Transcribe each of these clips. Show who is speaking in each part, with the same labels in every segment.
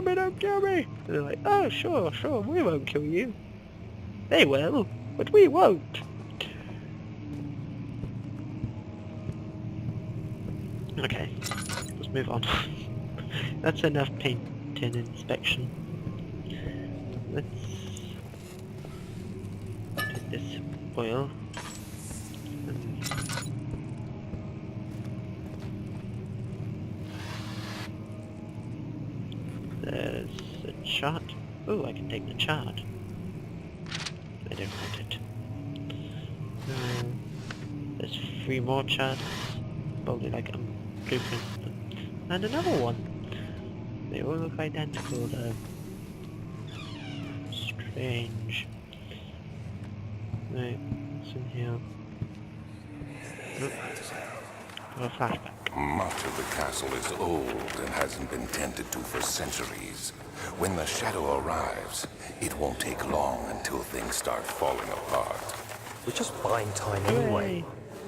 Speaker 1: don't kill me! And they're like, oh, sure, we won't kill you. They will, but we won't. Okay, let's move on. That's enough painting inspection. Let's take this oil. There's a chart. Oh, I can take the chart. I don't want it. There's 3 more charts. Probably like blueprints. And another one. They all look identical though. Strange. Right, what's in here? Oh, a flashback.
Speaker 2: Much of the castle is old and hasn't been tended to for centuries. When the shadow arrives, it won't take long until things start falling apart.
Speaker 3: We're just buying time anyway.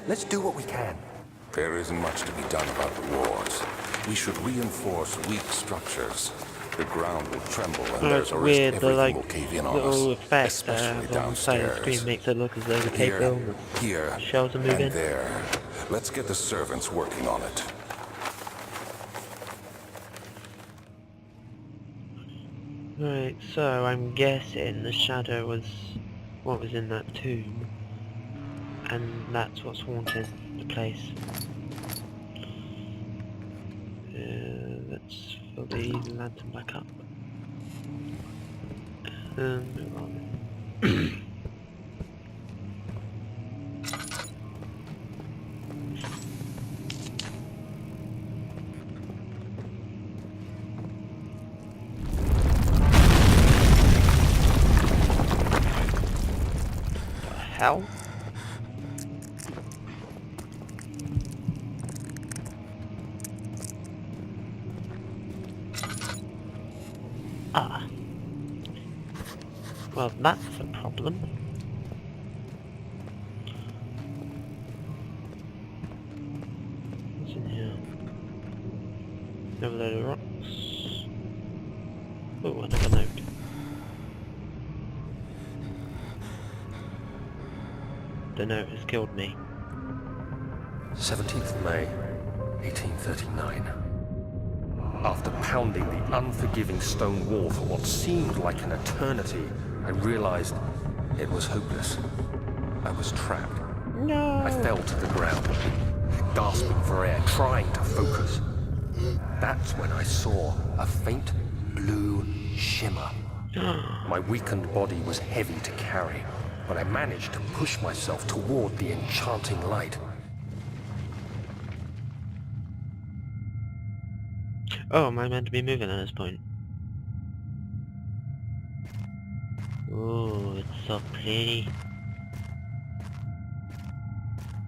Speaker 3: Let's do what we can.
Speaker 2: There isn't much to be done about the wars. We should reinforce weak structures. The ground will tremble and there's a risk
Speaker 1: weird,
Speaker 2: everything will cave in on us,
Speaker 1: effect
Speaker 2: especially
Speaker 1: on the side of the
Speaker 2: downstairs.
Speaker 1: screen makes it look as though the paper
Speaker 2: Here,
Speaker 1: shells are moving.
Speaker 2: and there. Let's get the servants working on it.
Speaker 1: Right, so I'm guessing the shadow was what was in that tomb, and that's what's haunting the place. Let's fill the lantern back up. Move on. Hell? Ah. Well, that's a problem. What's in here? Another load of rocks. Oh, another note. The note has killed me.
Speaker 3: 17th of May, 1839. After pounding the unforgiving stone wall for what seemed like an eternity, I realized it was hopeless. I was trapped.
Speaker 1: No!
Speaker 3: I fell to the ground, gasping for air, trying to focus. That's when I saw a faint blue shimmer. My weakened body was heavy to carry, but I managed to push myself toward the enchanting light.
Speaker 1: Oh, am I meant to be moving at this point? Oh, it's so pretty.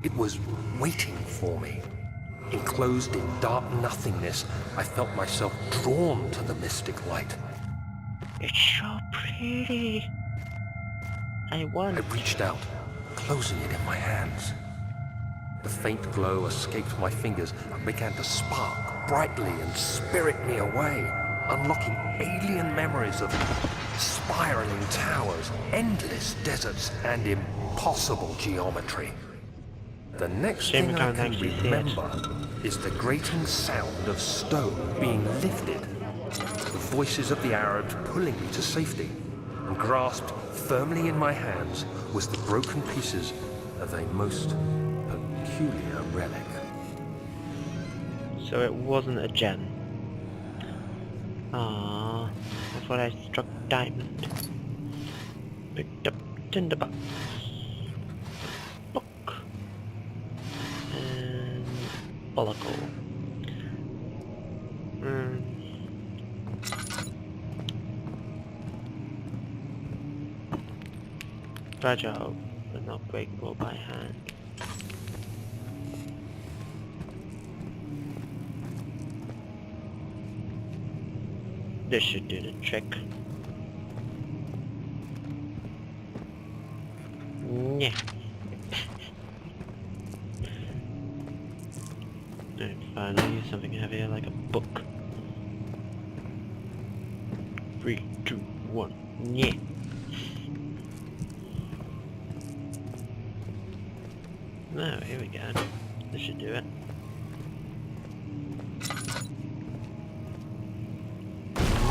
Speaker 3: It was waiting for me. Enclosed in dark nothingness, I felt myself drawn to the mystic light.
Speaker 1: It's so pretty. I want.
Speaker 3: I reached out, closing it in my hands. The faint glow escaped my fingers and began to spark brightly and spirit me away, unlocking alien memories of spiraling towers, endless deserts, and impossible geometry. The next thing I can remember is the grating sound of stone being lifted, the voices of the Arabs pulling me to safety, and grasped firmly in my hands was the broken pieces of a most peculiar relic.
Speaker 1: So it wasn't a gem. Ah, I thought I struck diamond. Picked up tinderbox. Book. And follicle. Fragile, but not breakable by hand. This should do the trick. Yeah. Alright, fine, I'll use something heavier like a book. 3, 2, 1. Yeah. Oh, here we go. This should do it.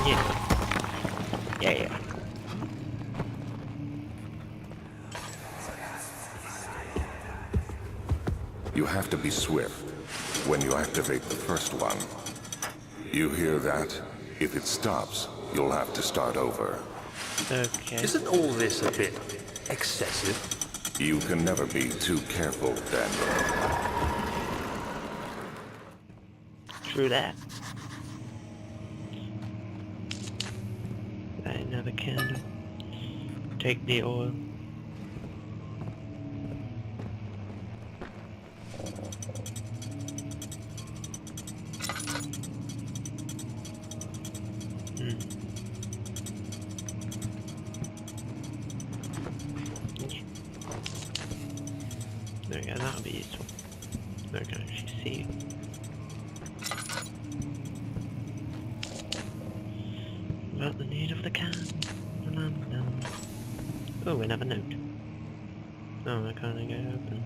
Speaker 1: Yeah. Yeah.
Speaker 2: You have to be swift when you activate the first one. You hear that? If it stops, you'll have to start over.
Speaker 1: Okay.
Speaker 3: Isn't all this a bit excessive?
Speaker 2: You can never be too careful, Daniel.
Speaker 1: True that. Another candle. Take the oil. There we go, that'll be useful. I can actually see. About the need of the candle. Oh, another note. Oh, I can't get it open.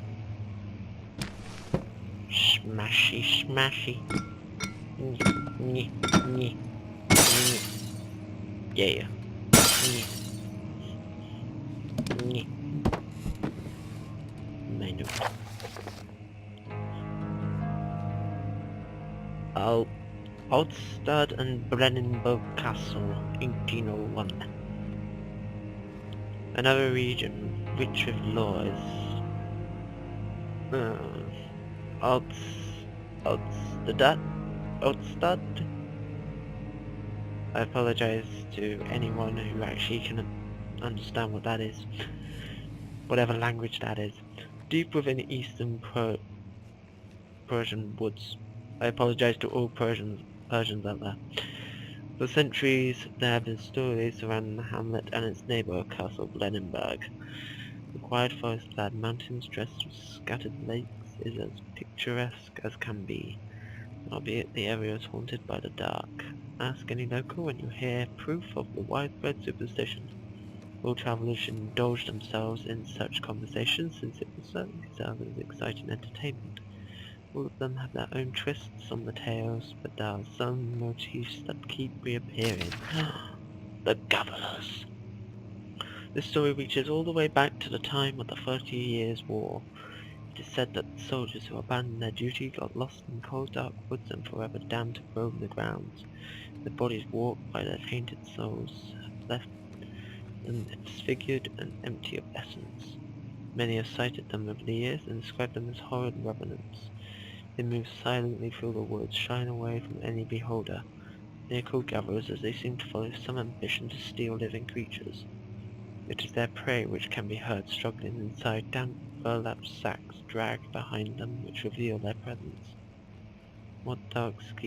Speaker 1: Smashy, smashy. Nyeh, nyeh, nyeh. Yeah. Nyeh. Nyeh. My note. Altstad and Brennenburg Castle, 1801. Another region rich with laws. Altstad? I apologize to anyone who actually can understand what that is. Whatever language that is. Deep within eastern Persian woods. I apologize to all Persians out there. For centuries, there have been stories surrounding the hamlet and its neighbour, Castle Blenenberg. The quiet forest-clad mountains dressed with scattered lakes is as picturesque as can be, albeit the area is haunted by the dark. Ask any local when you hear proof of the widespread superstition. All travellers should indulge themselves in such conversations, since it will certainly serve as exciting entertainment. All of them have their own twists on the tales, but there are some motifs that keep reappearing. The Governors! This story reaches all the way back to the time of the 30 Years' War. It is said that the soldiers who abandoned their duty got lost in cold dark woods and forever damned to roam the grounds. Their bodies warped by their tainted souls have left them disfigured and empty of essence. Many have cited them over the years and described them as horrid revenants. They move silently through the woods, shying away from any beholder. They are called gatherers as they seem to follow some ambition to steal living creatures. It is their prey which can be heard struggling inside damp burlap sacks dragged behind them which reveal their presence. What dark scheme